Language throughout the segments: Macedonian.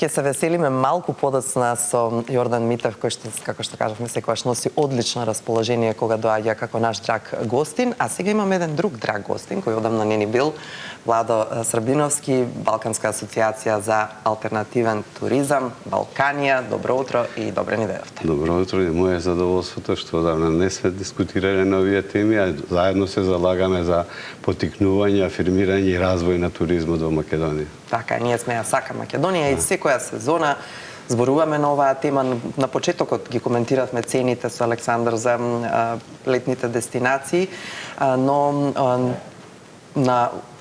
Ќе се веселиме малку подоцна со Јордан Митев, кој што, како што кажавме, секогаш носи одлично расположение кога доаѓа како наш драг гостин. А сега имаме еден друг драг гостин, кој одамна не ни бил, Владо Србиновски, Балканска асоциација за алтернативен туризам, Балканија. Добро утро и добре ни дојдовте. Добро утро, и моје задоволството што одавна не сме дискутирале на овие теми, а заедно се залагаме за потикнување, афирмирање и развој на туризмот во Македонија. Така, ние сме ја сака Македонија и секоја сезона зборуваме на оваа тема. На почетокот ги коментиравме цените со Александар за летните дестинации, но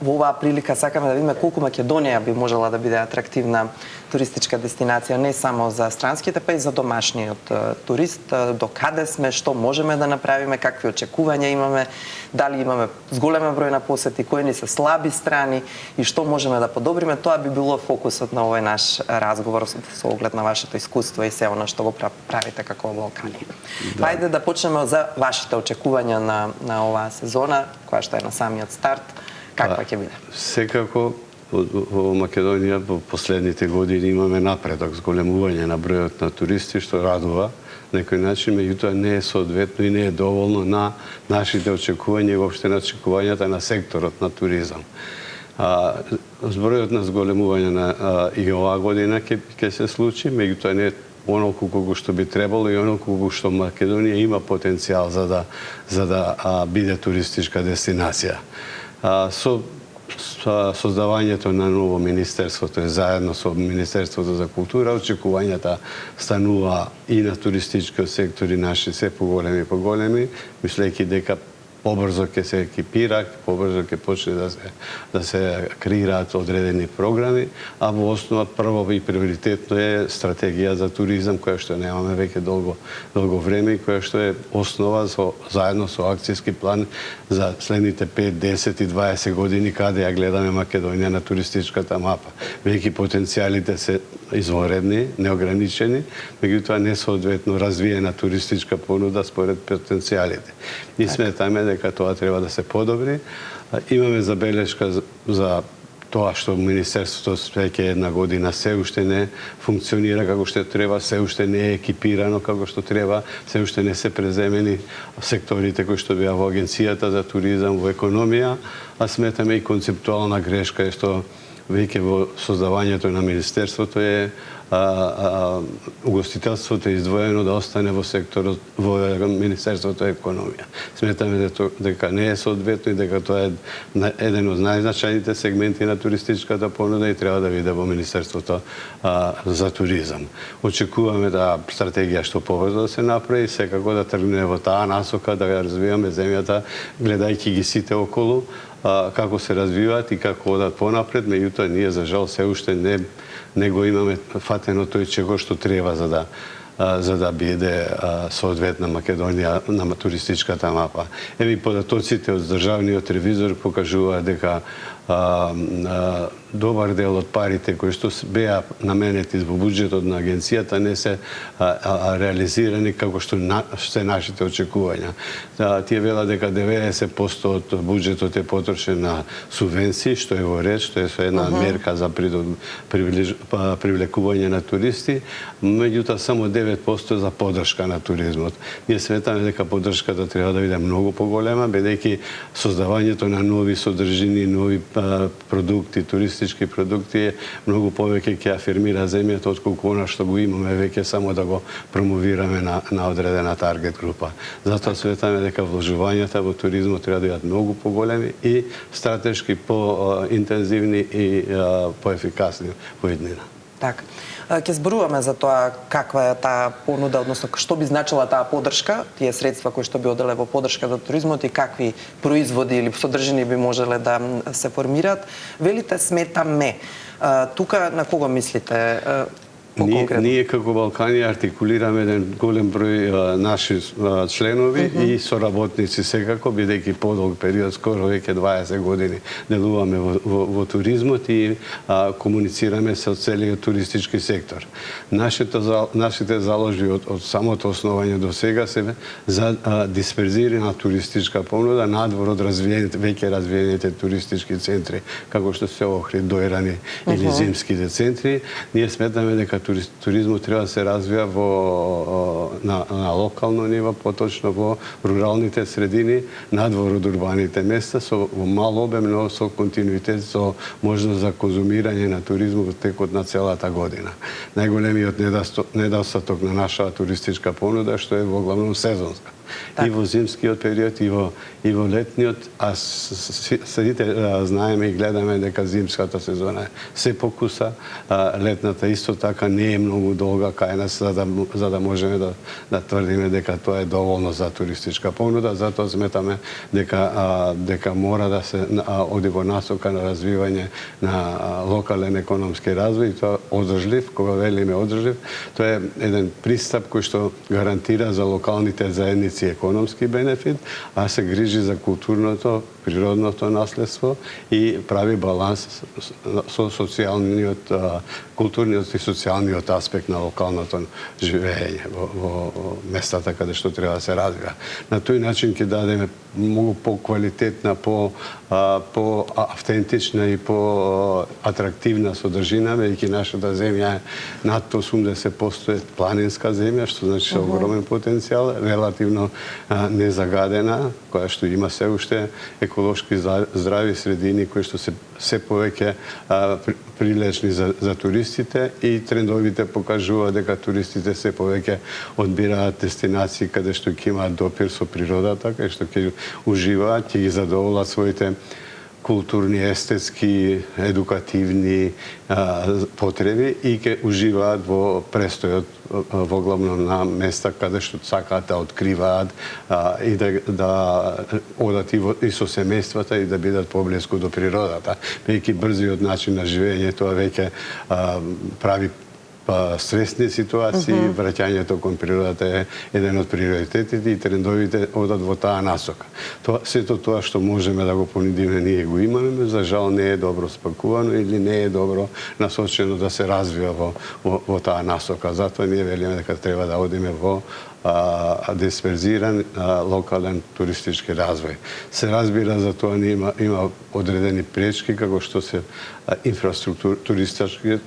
во оваа прилика сакаме да видиме колку Македонија би можела да биде атрактивна туристичка дестинација не само за странските, па и за домашниот турист. До каде сме, што можеме да направиме, какви очекувања имаме, дали имаме зголемен број на посети, кои ни се слаби страни и што можеме да подобриме. Тоа би било фокусот на овој наш разговор со оглед на вашето искуство и се она што го правите како Балкани. Да. Ајде да почнеме за вашите очекувања на оваа сезона, која што е на самиот старт. Каква ќе биде? Секако во Македонија во последните години имаме напредок, зголемување на бројот на туристи, што радува на некој начин, меѓутоа не е соодветно и не е доволно на нашите очекувања и воопште на очекувањата на секторот на туризам. Збројот на зголемување и оваа година ќе се случи, меѓутоа не е онолку колку што би требало и онолку колку што Македонија има потенцијал за да биде туристичка дестинација. Со создавањето на ново министерство, тоа е заедно со Министерството за култура, очекувањата станува и на туристичкиот сектор и наши се поголеми, мислејќи дека побрзо ќе се екипира, побрзо ќе почне да се креираат одредени програми, а во основа прво и приоритетно е стратегија за туризам, која што немаме веќе долго време и која што е основа заедно со акцијски план за следните 5, 10 и 20 години каде ја гледаме Македонија на туристичката мапа. Веќе потенцијалите се изворедни, неограничени, меѓутоа не соодветно развиена туристичка понуда според потенцијалите. И сметаме дека тоа треба да се подобри. Имаме забелешка за тоа што Министерството веќе една година се уште не функционира како што треба, се уште не е екипирано како што треба, се уште не се преземени секторите кои што беа во Агенцијата за туризам, во економија, а сметаме и концептуална грешка е што веќе во создавањето на Министерството е угостителството е издвоено да остане во секторот, во Министерството економија. Сметаме дека не е соодветно и дека тоа е еден од најзначајните сегменти на туристичката понуда и треба да биде во Министерството за туризам. Очекуваме да стратегија што побрзо да се направи, секако да тргне во таа насока, да ја развиваме земјата, гледајќи ги сите околу, како се развиваат и како одат понапред, меѓутоа ние за жал се уште не го имаме фатено тој што треба за да биде соодветна Македонија на туристичката мапа. Податоците од државниот ревизор покажуваат дека добар дел од парите кои што беа наменети во буџетот на агенцијата не се реализирани како што се нашите очекувања. Тие велат дека 90% од буџетот е потрошен на субвенции, што е во ред, што е една мерка за привлекување на туристи, меѓутоа само 9% за поддршка на туризмот. Ние сметаме дека поддршката треба да биде многу поголема, бидејќи создавањето на нови содржини, нови продукти, туристички продукти, многу повеќе ќе афирмира земјата отколку она што го имаме веќе само да го промовираме на одредена таргет група. Затоа сметаме дека вложувањата во туризмот треба да бидат многу поголеми и стратешки поинтензивни и поефикасни во иднина. Така. Ќе зборуваме за тоа каква е таа понуда, односно што би значила таа поддршка, тие средства кои што би оделе во поддршка до туризмот и какви производи или содржини би можеле да се формираат. Велите сметаме. Тука на кого мислите? Ние како Балкани артикулираме еден голем број наши членови и соработници секако, бидејќи подолг период, скоро веќе 20 години делуваме во туризмот и комуницираме со целиот туристички сектор. Нашите заложби од самото основање до сега се за дисперзирана туристичка понуда надвор од веќе развиените туристички центри, како што се Охрид, Дојрани или зимските центри. Ние сметаме дека туризмот треба да се развива на локално ниво, поточно во руралните средини, надвор од урбаните места, во мал обем, но со континуитет, со можност за конзумирање на туризмот во текот на целата година. Најголемиот недостаток на нашата туристичка понуда што е во главном сезонска. И во зимскиот период, и во летниот, а сите знаеме и гледаме дека зимската сезона е се покуса, летната исто така не е многу долга кај нас, за да можеме да тврдиме дека тоа е доволно за туристичка понуда, затоа сметаме дека мора да се оди во насока на развивање на локален економски развој, и тоа одржлив, кога велиме одржлив, тоа е еден пристап кој што гарантира за локалните заедници економски бенефит, а се грижи за културното, природното наследство и прави баланс со социјалниот, културниот и социјалниот аспект на локалното живење во местата каде што треба да се развива. На тој начин ќе дадеме многу поквалитетна, по-автентична и по-атрактивна содржина, веќе нашата земја е над 80% планинска земја, што значи огромен потенцијал, релативно незагадена, која што има се уште еколошки здрави средини кои што се повеќе прилечни за туристите, и трендовите покажуваат дека туристите се повеќе одбираат дестинации каде што ќе имаат допир со природата, каде што ќе уживаат, ќе ги задоволат своите културни, естетски, едукативни потреби и ќе уживаат во престојот во главном на места каде што сакаат да откриваат и да одат и со семејствата и да бидат поблиску до природата. Веќе брзиот начин на живење, тоа веќе прави стресни ситуации, враќањето кон природата е еден од приоритетите и трендовите одат во таа насока. Сето тоа што можеме да го понудиме, ние го имаме, за жал не е добро спакувано или не е добро насочено да се развива во таа насока. Затоа ние велиме дека треба да одиме во дисперзиран локален туристички развој. Се разбира, за тоа има одредени пречки, како што се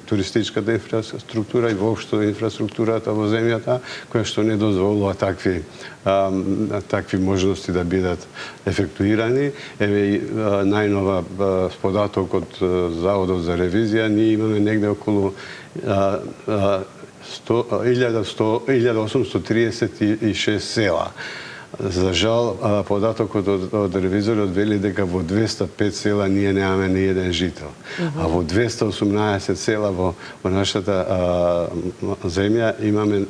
туристичката инфраструктура и воопшто инфраструктурата во земјата, која што не дозволува такви можности да бидат ефектуирани. Еве најнова податок од Заводот за ревизија, ние имаме негде околу 1836 села. За жал, податокот од ревизорот вели дека во 205 села ние немаме ни еден жител. А во 218 села во нашата земја имаме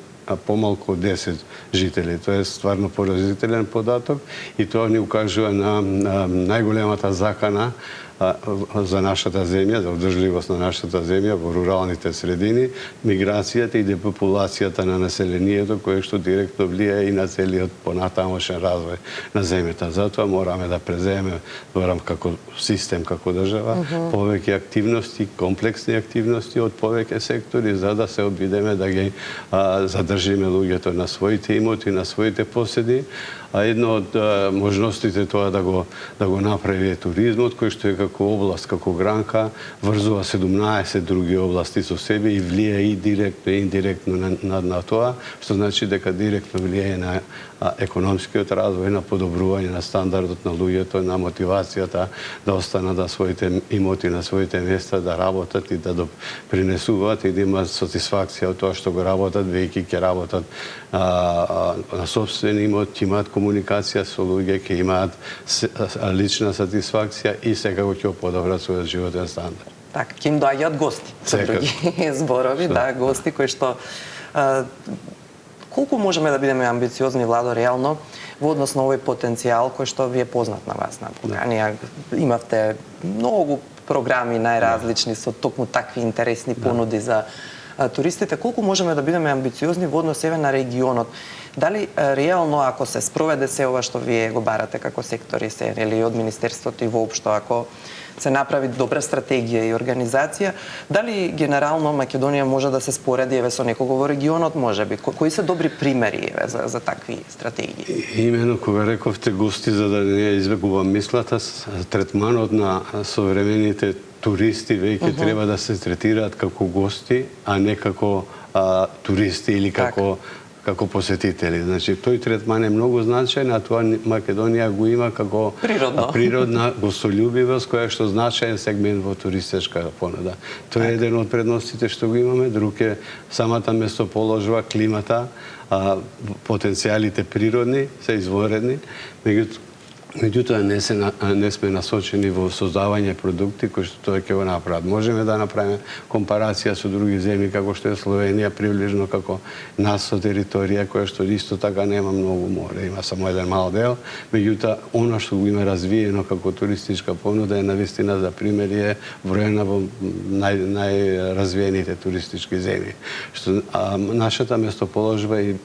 помалку од 10 жители. Тоа е стварно поразителен податок и тоа ни укажува на најголемата закана за нашата земја, за одржливост на нашата земја во руралните средини, миграцијата и депопулацијата на населението, кое што директно влијае и на целиот понатамошен развој на земјата. Затоа мораме да преземеме, како систем, како држава, повеќе активности, комплексни активности од повеќе сектори, за да се обидеме да ги задржиме луѓето на своите имоти, на своите поседи. А едно од можностите тоа да го направи е туризмот, кој што е како област, како гранка, врзува 17 други области со себе и влијае и директно и индиректно на тоа, што значи дека директно влијае на економскиот развој, на подобрување на стандардот на луѓето, на мотивацијата да останат на своите имоти, на своите места, да работат и да допринесуваат и да имаат сатисфакција од тоа што го работат, веќе ќе работат на собствен имот, ќе имаат комуникација со луѓе, ќе имаат лична сатисфакција и секако ќе подобрат својот животен стандард. Така, ќе им доаѓаат гости, со други зборови, да, гости кои што колку можеме да бидеме амбициозни, Владо, реално во однос на овој потенцијал кој што ви е познат на вас на Балканија? Имавте многу програми најразлични со токму такви интересни понуди за туристите, колку можеме да бидеме амбициозни во однос еве на регионот? Дали реално ако се спроведе се ова што вие го барате како сектори се или од министерството и воопшто, ако се направи добра стратегија и организација, дали генерално Македонија може да се спореди еве со некого во регионот, можеби? Кои се добри примери еве за такви стратегии? Имено кога рековте гости, за да не избегувам мислата, третманот на современите туристи веќе треба да се третираат како гости, а не како туристи или како посетители. Значи, тој третман е многу значаен, а тоа Македонија го има како природна гостолюбивост, која што значаен сегмент во туристичка понуда. Тоа е еден од предностите што го имаме, друг е самата местоположба, климата, потенцијалите природни се извонредни, меѓутоа не сме насочени во создавање продукти кои што тоа ќе го направат. Можеме да направиме компарација со други земји како што е Словенија, приближно како нас со територија која што исто така нема многу море, има само еден мал дел, меѓутоа она што го има развиено како туристичка понуда е навистина за примери е броена во најразвиените туристички земји. Што нашата местоположба и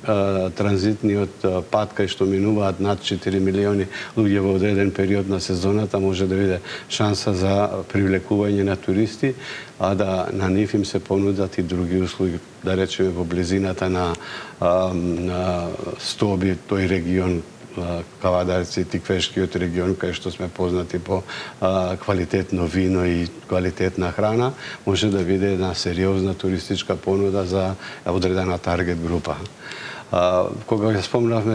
транзитниот пат кај што минуваат над 4 милиони луѓе во одреден период на сезоната може да биде шанса за привлекување на туристи, а да на нив им се понудат и други услуги, да речеме во близината на Стоби, тој регион, Кавадарци, Тиквешкиот регион, кај што сме познати по квалитетно вино и квалитетна храна, може да биде една сериозна туристичка понуда за одредена таргет група. Кога ја спомнавме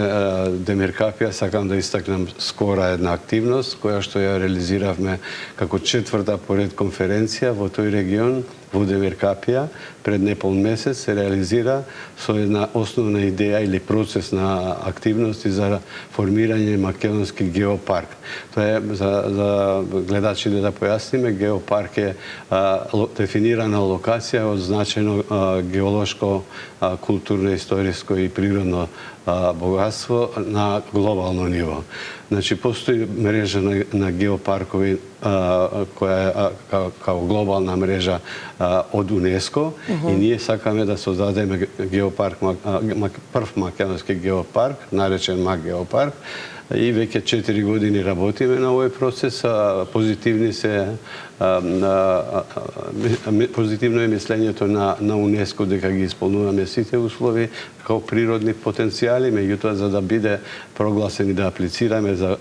Демиркапија, сакам да истакнам скора една активност, која што ја реализиравме како четврта поред конференција во тој регион, во Демиркапија, пред непол месец се реализира со една основна идеја или процес на активности за формирање македонски геопарк. Тоа е за гледачите да појасниме, геопарк е дефинирана локација од значајно геолошко, културно, историско и природно богатство на глобално ниво. Значи, постои мрежа на геопаркови која е као глобална мрежа од УНЕСКО и ние сакаме да создадеме геопарк, прв македонски геопарк, наречен МАК геопарк, и веќе 4 години работиме на овој процес. Позитивно е мислењето на УНЕСКО дека ги исполнуваме сите услови како природни потенцијали, меѓутоа за да биде прогласен и да аплицираме за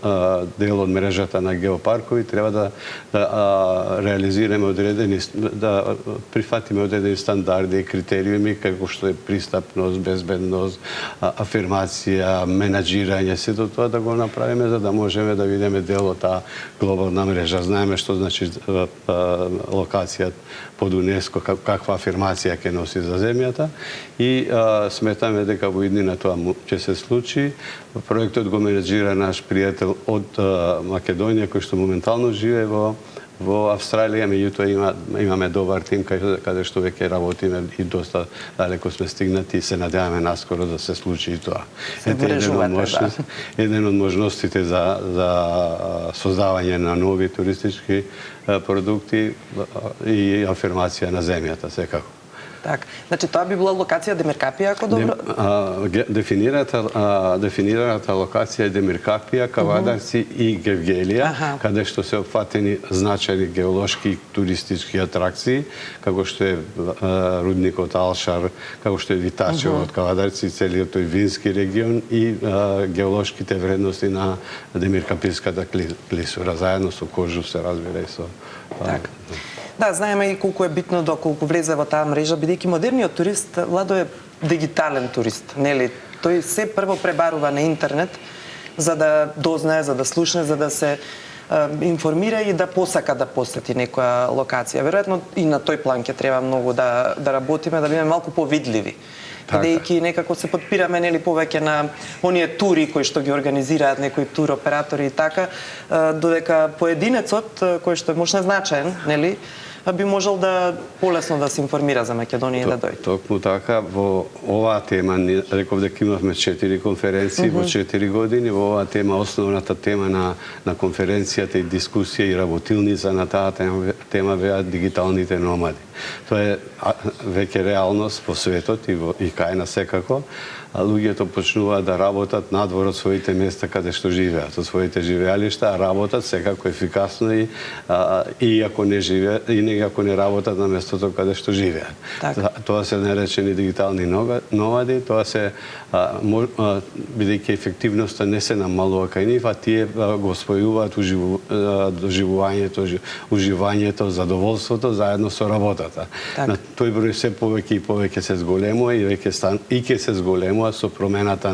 дел од мрежата на геопаркови, треба да реализираме да прифатиме одредени стандарди и критериуми како што е пристапност, безбедност, афирмација, менаџирање, сето тоа да го направиме за да можеме да бидеме дел од таа глобална мрежа. Знаеме што значи локација под УНЕСКО, каква афирмација ќе носи за земјата и сметаме дека во иднина тоа ќе се случи. Проектот го менеџира наш пријател од Македонија кој што моментално живее во Австралија, меѓутоа имаме добар тим каде што веќе работиме и доста далеко сме стигнати и се надеваме наскоро да се случи и тоа. Еден од можностите за создавање на нови туристички продукти и афирмација на земјата, секако. Так, значи тоа би била локација Демиркапија, ако добро... Дефинираната локација е Демиркапија, Кавадарци и Гевгелија, каде што се опфатени значајни геолошки и туристички атракции, како што е рудникот Алшар, како што е Витачево од Кавадарци, целиот тој вински регион и геолошките вредности на Демиркаписката клисура, заедно со Кожув се разбира и со... Да, знаеме и колку е битно доколку влезе во таа мрежа, бидејќи модерниот турист, Владо, е дигитален турист, нели? Тој се прво пребарува на интернет за да дознае, за да слушне, за да се информира и да посака да посети некоја локација. Веројатно и на тој план ќе треба многу да работиме, да бидеме малку повидливи. Бидејќи некако се подпираме нели повеќе на оние тури кои што ги организираат некои туроператори и така, додека поединецот кој што е можно значаен, нели, би можел да полесно да се информира за Македонија и да дојде. Токму така, во оваа тема, реков дека имавме 4 конференции во 4 години, во оваа тема, основната тема на конференцијата и дискусија и работилница на таа тема беа дигиталните номади. Тоа е веќе реалност по светот и кај нас секако. Луѓето почнуваат да работат надвор од своите места каде што живеат, од своите живеалишта, работат секако ефикасно и ако не работат на местото каде што живеат. Тоа се наречени дигитални новади, тоа се бидејќи ефективноста не се намалува кај нив, а тие го спојуваат уживањето, задоволството заедно со работата. На тој број се повеќе и повеќе се зголемува и ќе се зголемува со промената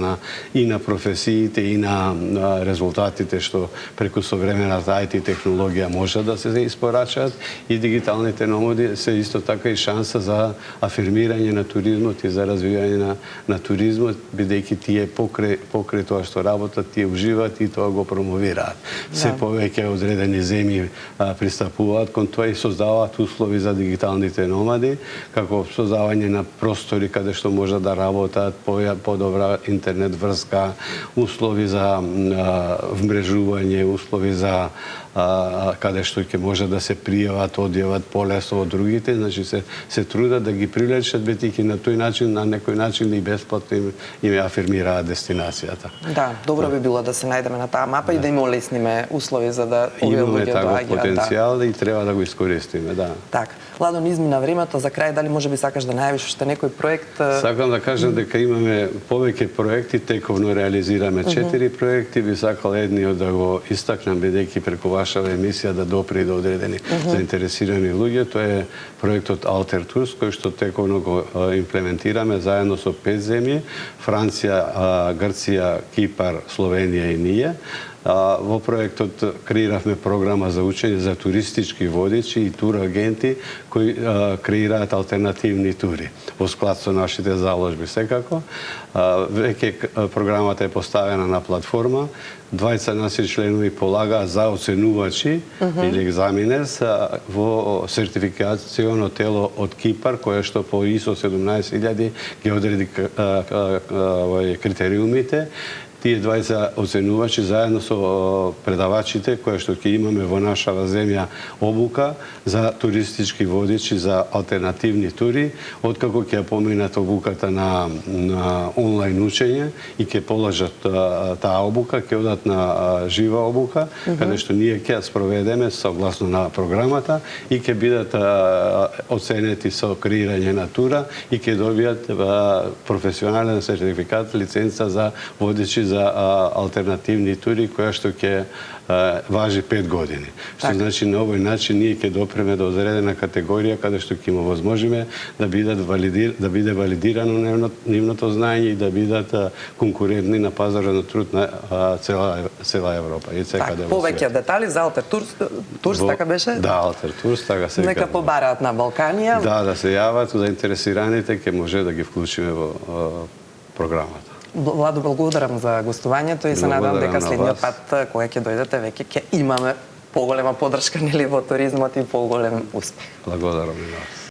и на професиите и на резултатите што преку современата IT технологија може да се испорачаат, и дигиталните номади се исто така и шанса за афирмирање на туризмот и за развивање на туризмот, бидејќи тие покрај тоа што работат, тие уживаат и тоа го промовираат. Се повеќе одредени земји пристапуваат кон тоа и создаваат услови за дигиталните номади, како создавање на простори каде што може да работат, подобра интернет врска, услови за вмрежување, услови за каде што ќе може да се пријават, одјават полесно од другите, значи се трудат да ги привлечат, бидејќи на тој начин, на некој начин и бесплатно им афирмираат дестинацијата. Да, добро би било да се најдеме на таа мапа и да им олесниме услови за да овие луѓе доаѓаат. Имаме таков потенцијал и треба да го искористиме, да. Така. Ладон, измина времето, за крај дали можеби сакаш да најавиш уште некој проект? Сакам да кажам дека имаме повеќе проекти, тековно реализираме 4 проекти, би сакал едниот да го истакнам, бидејќи преку вашава емисија да допре до одредени заинтересирани луѓе. Тоа е проектот Alter Tours, кој што тековно го имплементираме заедно со 5 земји: Франција, Грција, Кипар, Словенија и ние. Во проектот креиравме програма за учење за туристички водичи и турагенти кои креираат алтернативни тури во склад со нашите заложби секако. Веќе програмата е поставена на платформа. 20 наши членови полагаат за оценувачи или екзаменес во сертификацијно тело од Кипар, кое што по ISO 17000 ги одреди критериумите. Тие 20 оценувачи заедно со предавачите кои што ќе имаме во нашава земја обука за туристички водичи за алтернативни тури, откако ќе поминат обуката на онлайн учење и ќе положат таа обука, ќе одат на жива обука, каде што ние ќе ја спроведеме согласно на програмата и ќе бидат оценети со креирање на тура и ќе добијат професионален сертификат, лиценца за водичи за алтернативни тури, која што ќе важи 5 години. Што значи на овој начин ние ќе допреме до одредена категорија каде што ќе има возможиме да биде валидирано нивното знаење и да бидат конкурентни на пазарот на труд на цела Европа и секаде во свет. Повеќе детали за Alter Tours, така беше? Да, Alter Tours, така секаде. Нека побараат на Балканија. Да се јават заинтересираните, ќе може да ги вклучиме во програмата. Владо, благодарам за гостувањето и се надам дека следниот пат кога ќе дојдете веќе ќе имаме поголема поддршка нели во туризмот и поголем успех. Благодарам и на вас.